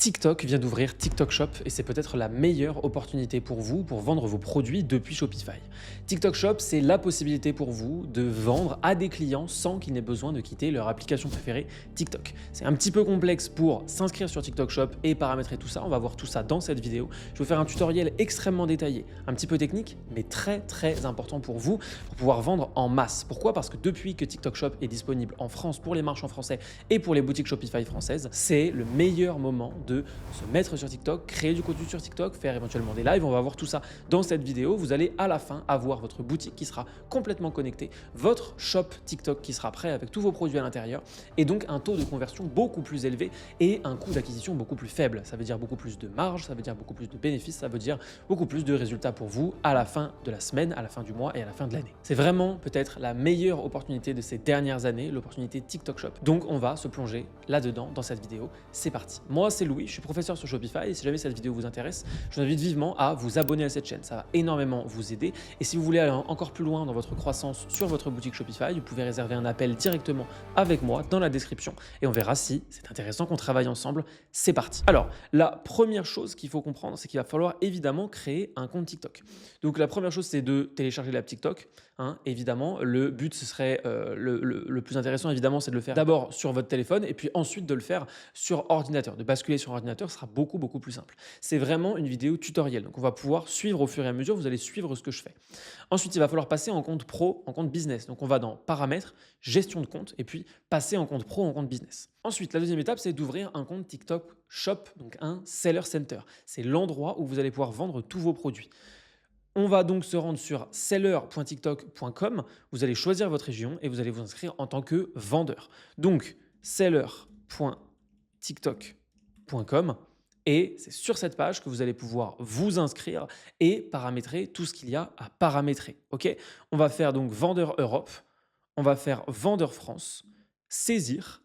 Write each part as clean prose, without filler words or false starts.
TikTok vient d'ouvrir TikTok Shop et c'est peut-être la meilleure opportunité pour vous pour vendre vos produits depuis Shopify. TikTok Shop, c'est la possibilité pour vous de vendre à des clients sans qu'ils n'aient besoin de quitter leur application préférée TikTok. C'est un petit peu complexe pour s'inscrire sur TikTok Shop et paramétrer tout ça. On va voir tout ça dans cette vidéo. Je vais vous faire un tutoriel extrêmement détaillé, un petit peu technique, mais très important pour vous pour pouvoir vendre en masse. Pourquoi? Parce que depuis que TikTok Shop est disponible en France pour les marchands français et pour les boutiques Shopify françaises, c'est le meilleur moment de se mettre sur TikTok, créer du contenu sur TikTok, faire éventuellement des lives. On va voir tout ça dans cette vidéo. Vous allez à la fin avoir votre boutique qui sera complètement connectée, votre shop TikTok qui sera prêt avec tous vos produits à l'intérieur et donc un taux de conversion beaucoup plus élevé et un coût d'acquisition beaucoup plus faible. Ça veut dire beaucoup plus de marge, ça veut dire beaucoup plus de bénéfices, ça veut dire beaucoup plus de résultats pour vous à la fin de la semaine, à la fin du mois et à la fin de l'année. C'est vraiment peut-être la meilleure opportunité de ces dernières années, l'opportunité TikTok Shop. Donc on va se plonger là-dedans dans cette vidéo. C'est parti. Moi c'est Louis, je suis professeur sur Shopify et si jamais cette vidéo vous intéresse, je vous invite vivement à vous abonner à cette chaîne. Ça va énormément vous aider et si vous voulez aller encore plus loin dans votre croissance sur votre boutique Shopify, vous pouvez réserver un appel directement avec moi dans la description et on verra si c'est intéressant qu'on travaille ensemble. C'est parti. Alors, la première chose qu'il faut comprendre, c'est qu'il va falloir évidemment créer un compte TikTok. Donc la première chose, c'est de télécharger l'app TikTok. Évidemment, le but, ce serait le plus intéressant, évidemment, c'est de le faire d'abord sur votre téléphone et puis ensuite de le faire sur ordinateur. De basculer sur ordinateur sera beaucoup plus simple. C'est vraiment une vidéo tutoriel. Donc, on va pouvoir suivre au fur et à mesure. Vous allez suivre ce que je fais. Ensuite, il va falloir passer en compte pro, en compte business. Donc, on va dans paramètres, gestion de compte et puis passer en compte pro, en compte business. Ensuite, la deuxième étape, c'est d'ouvrir un compte TikTok Shop, donc un Seller Center. C'est l'endroit où vous allez pouvoir vendre tous vos produits. On va donc se rendre sur seller.tiktok.com. Vous allez choisir votre région et vous allez vous inscrire en tant que vendeur. Donc, seller.tiktok.com. Et c'est sur cette page que vous allez pouvoir vous inscrire et paramétrer tout ce qu'il y a à paramétrer. Ok? On va faire donc vendeur Europe, on va faire vendeur France, saisir.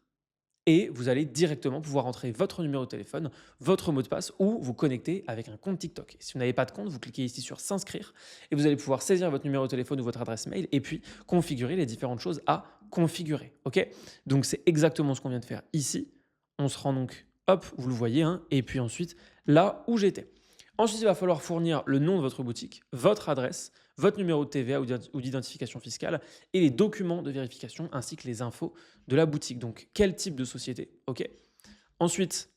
Et vous allez directement pouvoir entrer votre numéro de téléphone, votre mot de passe ou vous connecter avec un compte TikTok. Et si vous n'avez pas de compte, vous cliquez ici sur s'inscrire et vous allez pouvoir saisir votre numéro de téléphone ou votre adresse mail et puis configurer les différentes choses à configurer. Ok? Donc c'est exactement ce qu'on vient de faire ici. On se rend donc, hop, vous le voyez, et puis ensuite là où j'étais. Ensuite, il va falloir fournir le nom de votre boutique, votre adresse, votre numéro de TVA ou d'identification fiscale et les documents de vérification ainsi que les infos de la boutique. Donc, quel type de société? Ok. Ensuite,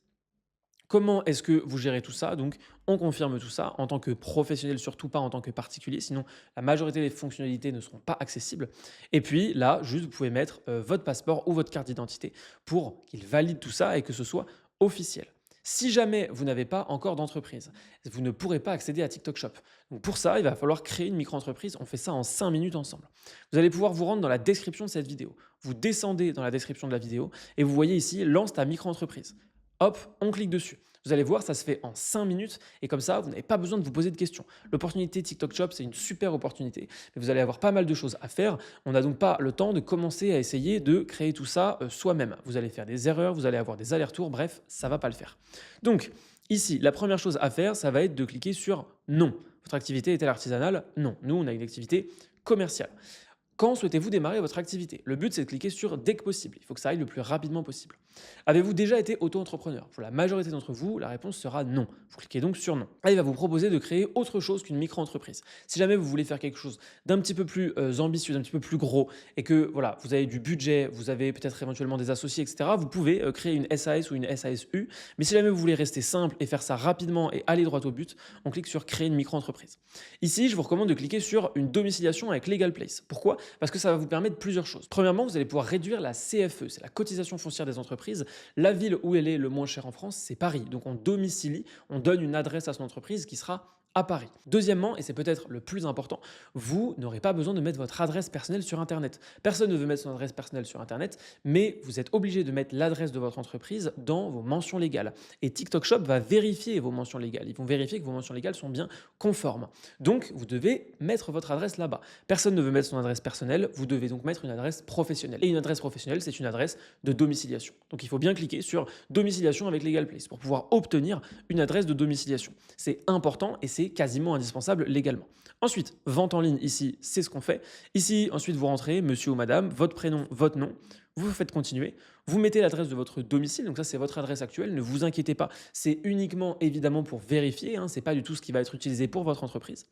comment est-ce que vous gérez tout ça? Donc, on confirme tout ça en tant que professionnel, surtout pas en tant que particulier, sinon la majorité des fonctionnalités ne seront pas accessibles. Et puis là, juste, vous pouvez mettre votre passeport ou votre carte d'identité pour qu'il valide tout ça et que ce soit officiel. Si jamais vous n'avez pas encore d'entreprise, vous ne pourrez pas accéder à TikTok Shop. Donc pour ça, il va falloir créer une micro-entreprise. On fait ça en 5 minutes ensemble. Vous allez pouvoir vous rendre dans la description de cette vidéo. Vous descendez dans la description de la vidéo et vous voyez ici « Lance ta micro-entreprise ». Hop, on clique dessus. Vous allez voir, ça se fait en 5 minutes et comme ça, vous n'avez pas besoin de vous poser de questions. L'opportunité TikTok Shop, c'est une super opportunité, mais vous allez avoir pas mal de choses à faire. On n'a donc pas le temps de commencer à essayer de créer tout ça soi-même. Vous allez faire des erreurs, vous allez avoir des allers-retours, bref, ça ne va pas le faire. Donc, ici, la première chose à faire, ça va être de cliquer sur « Non ». Votre activité est-elle artisanale? Non. Nous, on a une activité commerciale. Quand souhaitez-vous démarrer votre activité? Le but, c'est de cliquer sur « Dès que possible ». Il faut que ça aille le plus rapidement possible. Avez-vous déjà été auto-entrepreneur? Pour la majorité d'entre vous, la réponse sera non. Vous cliquez donc sur non. Là, il va vous proposer de créer autre chose qu'une micro-entreprise. Si jamais vous voulez faire quelque chose d'un petit peu plus ambitieux, d'un petit peu plus gros, et que voilà, vous avez du budget, vous avez peut-être éventuellement des associés, etc., vous pouvez créer une SAS ou une SASU. Mais si jamais vous voulez rester simple et faire ça rapidement et aller droit au but, on clique sur créer une micro-entreprise. Ici, je vous recommande de cliquer sur une domiciliation avec Legal Place. Pourquoi? Parce que ça va vous permettre plusieurs choses. Premièrement, vous allez pouvoir réduire la CFE, c'est la cotisation foncière des entreprises. La ville où elle est le moins chère en France, c'est Paris. Donc on domicilie, on donne une adresse à son entreprise qui sera à Paris. Deuxièmement, et c'est peut-être le plus important, vous n'aurez pas besoin de mettre votre adresse personnelle sur Internet. Personne ne veut mettre son adresse personnelle sur Internet, mais vous êtes obligé de mettre l'adresse de votre entreprise dans vos mentions légales. Et TikTok Shop va vérifier vos mentions légales. Ils vont vérifier que vos mentions légales sont bien conformes. Donc, vous devez mettre votre adresse là-bas. Personne ne veut mettre son adresse personnelle, vous devez donc mettre une adresse professionnelle. Et une adresse professionnelle, c'est une adresse de domiciliation. Donc, il faut bien cliquer sur domiciliation avec Legal Place pour pouvoir obtenir une adresse de domiciliation. C'est important et c'est quasiment indispensable légalement. Ensuite, vente en ligne, ici, c'est ce qu'on fait. Ici, ensuite, vous rentrez monsieur ou madame, votre prénom, votre nom. vous faites continuer, vous mettez l'adresse de votre domicile, donc ça c'est votre adresse actuelle, ne vous inquiétez pas, c'est uniquement évidemment pour vérifier, hein, ce n'est pas du tout ce qui va être utilisé pour votre entreprise.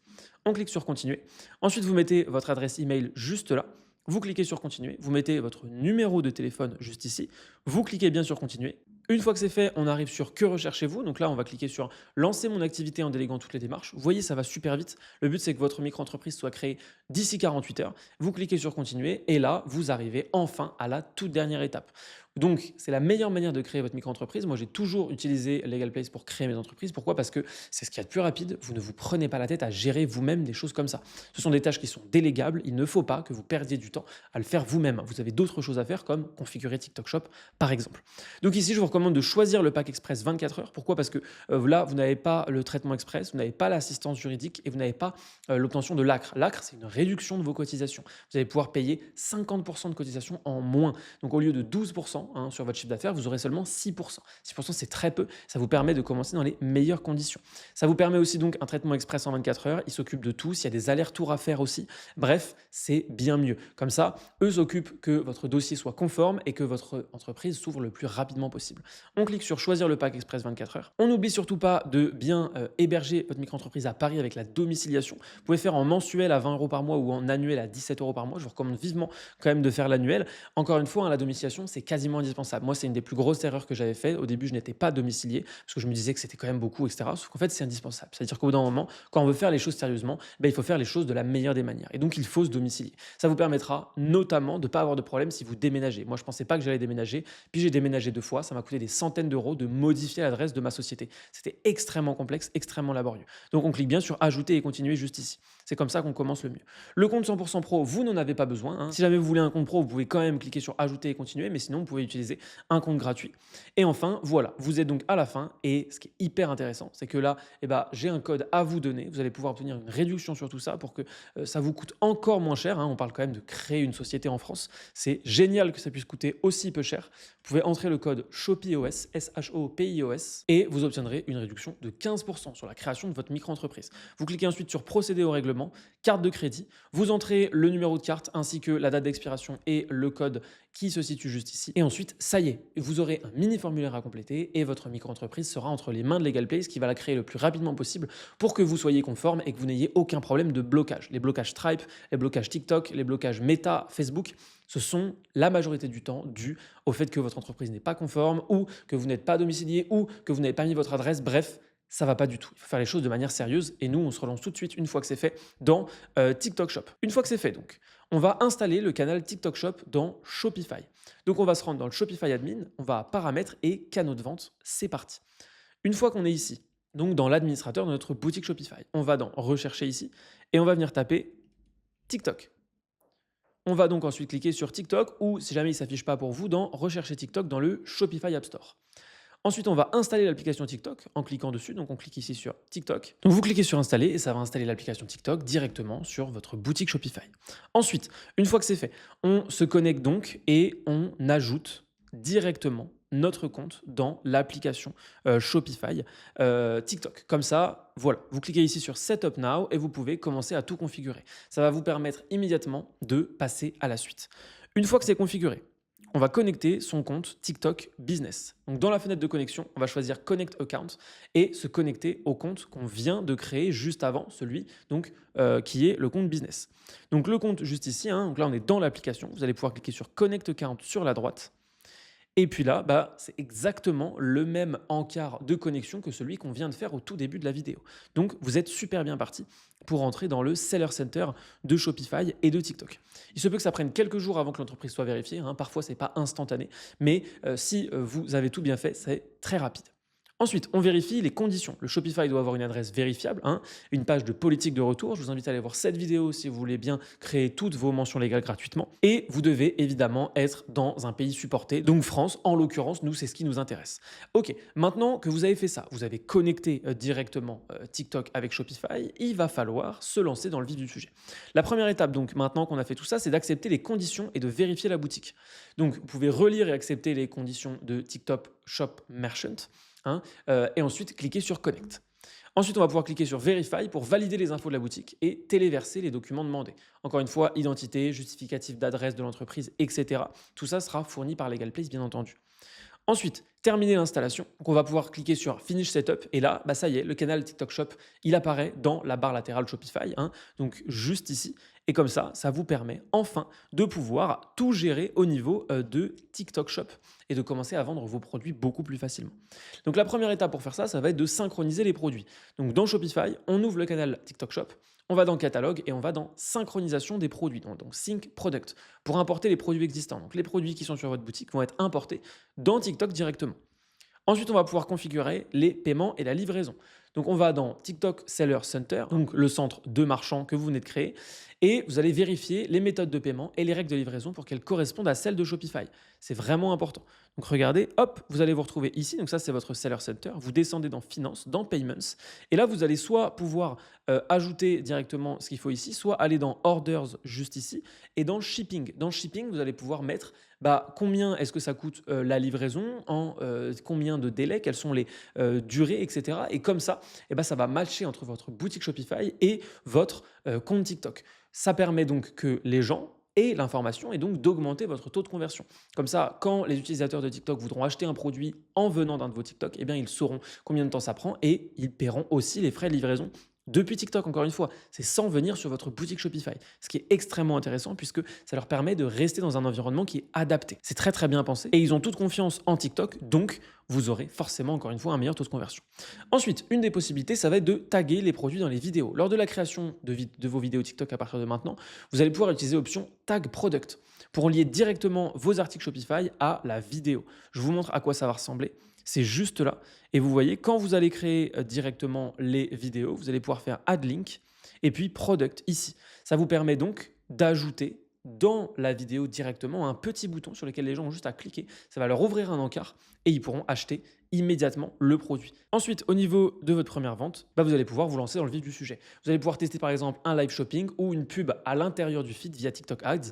On clique sur continuer, ensuite vous mettez votre adresse email juste là, vous cliquez sur continuer, vous mettez votre numéro de téléphone juste ici, vous cliquez bien sur continuer. Une fois que c'est fait, on arrive sur que recherchez-vous. Donc là, on va cliquer sur lancer mon activité en déléguant toutes les démarches. Vous voyez, ça va super vite. Le but, c'est que votre micro-entreprise soit créée d'ici 48 heures. Vous cliquez sur continuer et là, vous arrivez enfin à la toute dernière étape. Donc, c'est la meilleure manière de créer votre micro-entreprise. Moi, j'ai toujours utilisé Legal Place pour créer mes entreprises. Pourquoi? Parce que c'est ce qu'il y a de plus rapide. Vous ne vous prenez pas la tête à gérer vous-même des choses comme ça. Ce sont des tâches qui sont délégables. Il ne faut pas que vous perdiez du temps à le faire vous-même. Vous avez d'autres choses à faire comme configurer TikTok Shop, par exemple. Donc ici, je vous recommande de choisir le pack express 24 heures. Pourquoi? Parce que là, vous n'avez pas le traitement express, vous n'avez pas l'assistance juridique et vous n'avez pas l'obtention de l'ACRE. L'ACRE, c'est une réduction de vos cotisations. Vous allez pouvoir payer 50% de cotisations en moins. Donc au lieu de 12% sur votre chiffre d'affaires, vous aurez seulement 6%. 6%, c'est très peu. Ça vous permet de commencer dans les meilleures conditions. Ça vous permet aussi donc un traitement express en 24 heures. Il s'occupe de tout. S'il y a des allers-retours à faire aussi. Bref, c'est bien mieux. Comme ça, eux s'occupent que votre dossier soit conforme et que votre entreprise s'ouvre le plus rapidement possible. On clique sur choisir le pack express 24 heures. On n'oublie surtout pas de bien héberger votre micro-entreprise à Paris avec la domiciliation. Vous pouvez faire en mensuel à 20 € par mois ou en annuel à 17 € par mois. Je vous recommande vivement quand même de faire l'annuel. Encore une fois, la domiciliation, c'est quasiment indispensable. Moi, c'est une des plus grosses erreurs que j'avais fait. Au début, je n'étais pas domicilié parce que je me disais que c'était quand même beaucoup, etc. Sauf qu'en fait, c'est indispensable. C'est-à-dire qu'au bout d'un moment, quand on veut faire les choses sérieusement, il faut faire les choses de la meilleure des manières. Et donc, il faut se domicilier. Ça vous permettra notamment de ne pas avoir de problème si vous déménagez. Moi, je ne pensais pas que j'allais déménager. Puis j'ai déménagé 2 fois. Ça m'a coûté des centaines d'euros de modifier l'adresse de ma société. C'était extrêmement complexe, extrêmement laborieux. Donc, on clique bien sur ajouter et continuer juste ici. C'est comme ça qu'on commence le mieux. Le compte 100% pro, vous n'en avez pas besoin. Si jamais vous voulez un compte pro, vous pouvez quand même cliquer sur ajouter et continuer. Mais sinon, vous pouvez utiliser un compte gratuit. Et enfin, voilà, vous êtes donc à la fin. Et ce qui est hyper intéressant, c'est que là, j'ai un code à vous donner. Vous allez pouvoir obtenir une réduction sur tout ça pour que ça vous coûte encore moins cher. On parle quand même de créer une société en France. C'est génial que ça puisse coûter aussi peu cher. Vous pouvez entrer le code SHOPIOS, SHOPIOS, et vous obtiendrez une réduction de 15% sur la création de votre micro-entreprise. Vous cliquez ensuite sur procéder au règlement, carte de crédit, vous entrez le numéro de carte ainsi que la date d'expiration et le code qui se situe juste ici. Et ensuite, ça y est, vous aurez un mini formulaire à compléter et votre micro-entreprise sera entre les mains de Legal Place qui va la créer le plus rapidement possible pour que vous soyez conforme et que vous n'ayez aucun problème de blocage. Les blocages Stripe, les blocages TikTok, les blocages Meta, Facebook, ce sont la majorité du temps dus au fait que votre entreprise n'est pas conforme ou que vous n'êtes pas domicilié ou que vous n'avez pas mis votre adresse. Bref, ça va pas du tout. Il faut faire les choses de manière sérieuse et nous, on se relance tout de suite une fois que c'est fait dans TikTok Shop. Une fois que c'est fait, donc, on va installer le canal TikTok Shop dans Shopify. Donc, on va se rendre dans le Shopify Admin, on va à Paramètres et Canaux de vente. C'est parti. Une fois qu'on est ici, donc dans l'administrateur de notre boutique Shopify, on va dans Rechercher ici et on va venir taper TikTok. On va donc ensuite cliquer sur TikTok ou, si jamais il ne s'affiche pas pour vous, dans Rechercher TikTok dans le Shopify App Store. Ensuite, on va installer l'application TikTok en cliquant dessus. Donc, on clique ici sur TikTok. Donc, vous cliquez sur Installer et ça va installer l'application TikTok directement sur votre boutique Shopify. Ensuite, une fois que c'est fait, on se connecte donc et on ajoute directement notre compte dans l'application Shopify TikTok. Comme ça, voilà, vous cliquez ici sur Setup Now et vous pouvez commencer à tout configurer. Ça va vous permettre immédiatement de passer à la suite. Une fois que c'est configuré, on va connecter son compte TikTok Business. Donc dans la fenêtre de connexion, on va choisir Connect Account et se connecter au compte qu'on vient de créer juste avant, celui donc, qui est le compte Business. Donc le compte juste ici, donc là on est dans l'application, vous allez pouvoir cliquer sur Connect Account sur la droite. Et puis là, c'est exactement le même encart de connexion que celui qu'on vient de faire au tout début de la vidéo. Donc, vous êtes super bien parti pour entrer dans le Seller Center de Shopify et de TikTok. Il se peut que ça prenne quelques jours avant que l'entreprise soit vérifiée. Parfois, ce n'est pas instantané. Mais si vous avez tout bien fait, c'est très rapide. Ensuite, on vérifie les conditions. Le Shopify doit avoir une adresse vérifiable, une page de politique de retour. Je vous invite à aller voir cette vidéo si vous voulez bien créer toutes vos mentions légales gratuitement. Et vous devez évidemment être dans un pays supporté, donc France, en l'occurrence, nous, c'est ce qui nous intéresse. Ok, maintenant que vous avez fait ça, vous avez connecté directement TikTok avec Shopify, il va falloir se lancer dans le vif du sujet. La première étape, donc, maintenant qu'on a fait tout ça, c'est d'accepter les conditions et de vérifier la boutique. Donc, vous pouvez relire et accepter les conditions de TikTok Shop Merchant. Et ensuite cliquer sur Connect. Ensuite, on va pouvoir cliquer sur Verify pour valider les infos de la boutique et téléverser les documents demandés. Encore une fois, identité, justificatif d'adresse de l'entreprise, etc. Tout ça sera fourni par LegalPlace, bien entendu. Ensuite, terminer l'installation. Donc, on va pouvoir cliquer sur Finish Setup et là, ça y est, le canal TikTok Shop, il apparaît dans la barre latérale Shopify, donc juste ici. Et comme ça vous permet enfin de pouvoir tout gérer au niveau de TikTok Shop et de commencer à vendre vos produits beaucoup plus facilement. Donc, la première étape pour faire ça va être de synchroniser les produits. Donc, dans Shopify, on ouvre le canal TikTok Shop, on va dans Catalogue et on va dans Synchronisation des produits, donc Sync Product, pour importer les produits existants. Donc, les produits qui sont sur votre boutique vont être importés dans TikTok directement. Ensuite, on va pouvoir configurer les paiements et la livraison. Donc, on va dans TikTok Seller Center, donc le centre de marchand que vous venez de créer, et vous allez vérifier les méthodes de paiement et les règles de livraison pour qu'elles correspondent à celles de Shopify. C'est vraiment important. Donc, regardez, hop, vous allez vous retrouver ici. Donc, ça, c'est votre Seller Center. Vous descendez dans Finance, dans Payments, et là, vous allez soit pouvoir ajouter directement ce qu'il faut ici, soit aller dans Orders juste ici, et dans Shipping. Dans Shipping, vous allez pouvoir mettre combien est-ce que ça coûte la livraison, en combien de délais, quelles sont les durées, etc. Et comme ça, ça va matcher entre votre boutique Shopify et votre compte TikTok. Ça permet donc que les gens aient l'information et donc d'augmenter votre taux de conversion. Comme ça, quand les utilisateurs de TikTok voudront acheter un produit en venant d'un de vos TikTok, ils sauront combien de temps ça prend et ils paieront aussi les frais de livraison depuis TikTok, encore une fois, c'est sans venir sur votre boutique Shopify. Ce qui est extrêmement intéressant puisque ça leur permet de rester dans un environnement qui est adapté. C'est très très bien pensé et ils ont toute confiance en TikTok, donc vous aurez forcément, encore une fois, un meilleur taux de conversion. Ensuite, une des possibilités, ça va être de taguer les produits dans les vidéos. Lors de la création de vos vidéos TikTok à partir de maintenant, vous allez pouvoir utiliser l'option Tag Product pour lier directement vos articles Shopify à la vidéo. Je vous montre à quoi ça va ressembler. C'est juste là. Et vous voyez, quand vous allez créer directement les vidéos, vous allez pouvoir faire Add Link et puis Product ici. Ça vous permet donc d'ajouter dans la vidéo directement un petit bouton sur lequel les gens ont juste à cliquer. Ça va leur ouvrir un encart et ils pourront acheter immédiatement le produit. Ensuite, au niveau de votre première vente, vous allez pouvoir vous lancer dans le vif du sujet. Vous allez pouvoir tester par exemple un live shopping ou une pub à l'intérieur du feed via TikTok Ads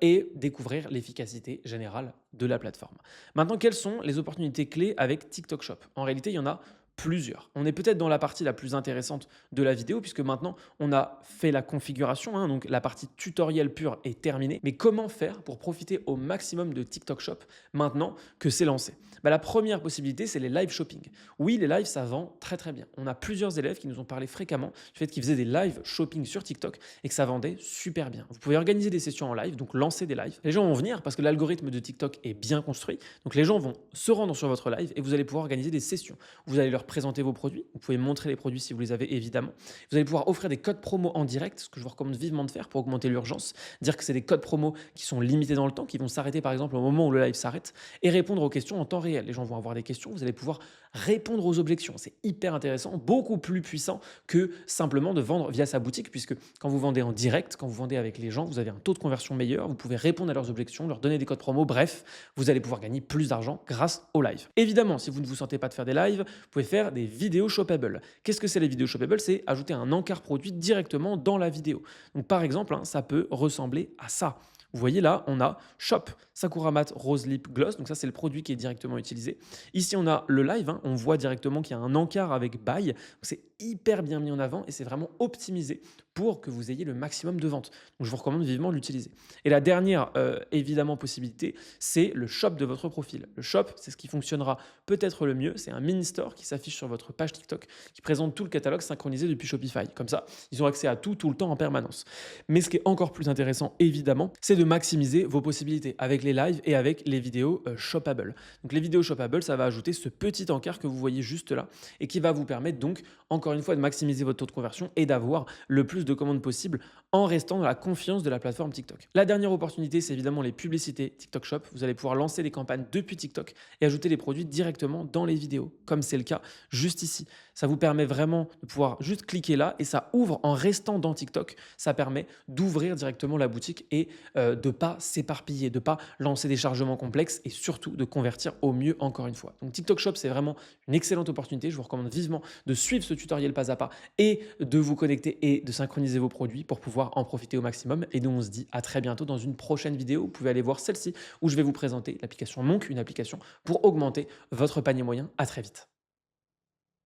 et découvrir l'efficacité générale de la plateforme. Maintenant, quelles sont les opportunités clés avec TikTok Shop? En réalité, il y en a plusieurs. On est peut-être dans la partie la plus intéressante de la vidéo puisque maintenant on a fait la configuration, donc la partie tutoriel pure est terminée. Mais comment faire pour profiter au maximum de TikTok Shop maintenant que c'est lancé? La première possibilité, c'est les live shopping. Oui, les lives, ça vend très très bien. On a plusieurs élèves qui nous ont parlé fréquemment du fait qu'ils faisaient des live shopping sur TikTok et que ça vendait super bien. Vous pouvez organiser des sessions en live, donc lancer des lives. Les gens vont venir parce que l'algorithme de TikTok est bien construit. Donc les gens vont se rendre sur votre live et vous allez pouvoir organiser des sessions. Vous allez leur présenter vos produits. Vous pouvez montrer les produits si vous les avez, évidemment. Vous allez pouvoir offrir des codes promo en direct, ce que je vous recommande vivement de faire pour augmenter l'urgence. Dire que c'est des codes promo qui sont limités dans le temps, qui vont s'arrêter par exemple au moment où le live s'arrête et répondre aux questions en temps réel. Les gens vont avoir des questions, vous allez pouvoir répondre aux objections. C'est hyper intéressant, beaucoup plus puissant que simplement de vendre via sa boutique puisque quand vous vendez en direct, quand vous vendez avec les gens, vous avez un taux de conversion meilleur, vous pouvez répondre à leurs objections, leur donner des codes promo, bref, vous allez pouvoir gagner plus d'argent grâce au live. Évidemment, si vous ne vous sentez pas de faire des lives, vous pouvez faire des vidéos shoppable. Qu'est-ce que c'est les vidéos shoppable? C'est ajouter un encart produit directement dans la vidéo. Donc par exemple, ça peut ressembler à ça. Vous voyez là, on a Shop Sakura Matte Rose Lip Gloss. Donc ça, c'est le produit qui est directement utilisé. Ici, on a le live. On voit directement qu'il y a un encart avec Buy. C'est hyper bien mis en avant et c'est vraiment optimisé pour que vous ayez le maximum de ventes. Donc je vous recommande vivement de l'utiliser. Et la dernière, évidemment, possibilité, c'est le shop de votre profil. Le shop, c'est ce qui fonctionnera peut-être le mieux. C'est un mini store qui s'affiche sur votre page TikTok qui présente tout le catalogue synchronisé depuis Shopify. Comme ça, ils ont accès à tout le temps en permanence. Mais ce qui est encore plus intéressant, évidemment, c'est de maximiser vos possibilités avec les lives et avec les vidéos shoppable. Donc les vidéos shoppable, ça va ajouter ce petit encart que vous voyez juste là et qui va vous permettre donc, encore une fois, de maximiser votre taux de conversion et d'avoir le plus de commandes possible en restant dans la confiance de la plateforme TikTok. La dernière opportunité, c'est évidemment les publicités TikTok Shop. Vous allez pouvoir lancer des campagnes depuis TikTok et ajouter les produits directement dans les vidéos, comme c'est le cas juste ici. Ça vous permet vraiment de pouvoir juste cliquer là et ça ouvre en restant dans TikTok. Ça permet d'ouvrir directement la boutique et de ne pas s'éparpiller, de ne pas lancer des chargements complexes et surtout de convertir au mieux encore une fois. Donc TikTok Shop, c'est vraiment une excellente opportunité. Je vous recommande vivement de suivre ce tutoriel pas à pas et de vous connecter et de synchroniser vos produits pour pouvoir en profiter au maximum. Et donc on se dit à très bientôt dans une prochaine vidéo. Vous pouvez aller voir celle-ci où je vais vous présenter l'application Monk, une application pour augmenter votre panier moyen. À très vite.